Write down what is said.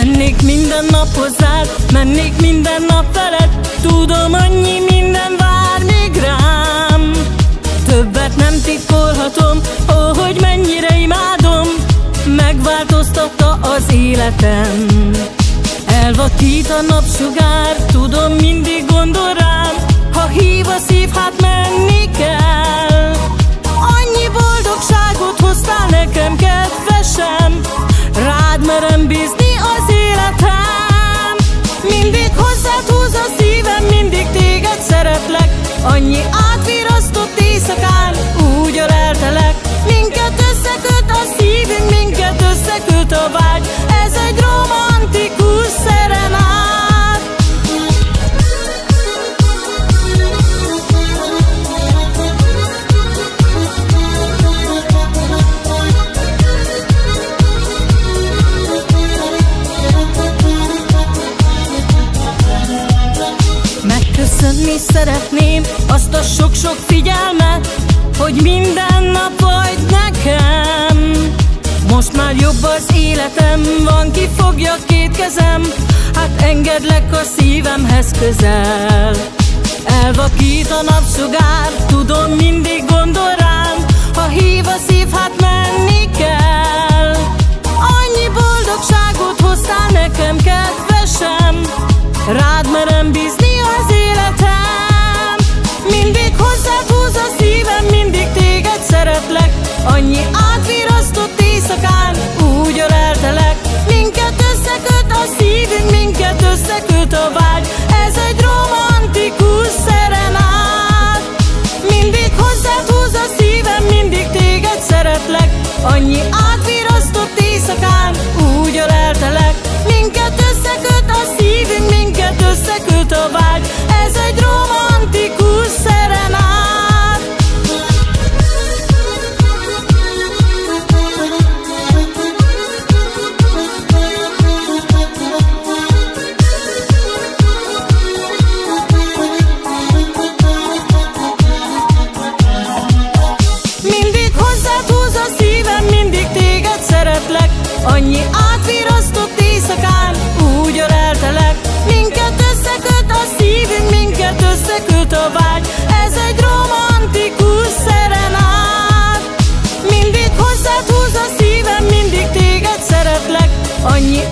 Mennék minden nap hozzád, mennék minden nap veled. Tudom, annyi minden vár még rám. Többet nem titkolhatom, ó, hogy mennyire imádom. Megváltoztatta az életem. Elvakít a napsugár, tudom, mindig gondol rám. Ha hív a szív, hát menni kell. Annyi boldogságot hoztál nekem, kedvesem. Rád merem bízni az életem. Mindig hozzád húz a szívem, mindig téged szeretlek. Annyi átvirasztott éjszakán úgy öleltelek. Minket összeköt a szívünk, minket összeköt a vágy. Ez egy romantikus szerenád. Megköszönni szeretném azt a sok-sok figyelmet, hogy minden nap vagy nekem. Most már jobb az életem, van ki fogja két kezem. Hát engedlek a szívemhez közel. Elvakít a napsugár, tudom, mindig gondol rám. Ha hív a szív, hát menni kell. Annyi boldogságot hoztál nekem, kedvesem. Rád merem bízni az életem. Mindig hozzád húz a szívem, mindig téged szeretlek. Annyi átvirasztott éjszakán úgy öleltelek. Minket összeköt a szívünk, minket összeköt a vágy. Ez egy romantikus szerenád. Mindig hozzád húz a szívem, mindig téged szeretlek. Annyi átvirasztott éjszakán úgy öleltelek. Minket összeköt a szívünk, minket összeköt a vágy. Ez egy romantikus szerenád. Mindig hozzád húz a szívem, mindig téged szeretlek. Annyi átvirasztott éjszakán úgy öleltelek. Minket összeköt a szívünk, minket összeköt a vágy. Ez egy romantikus szerenád. Mindig hozzád húz a szívem, mindig téged szeretlek. Annyi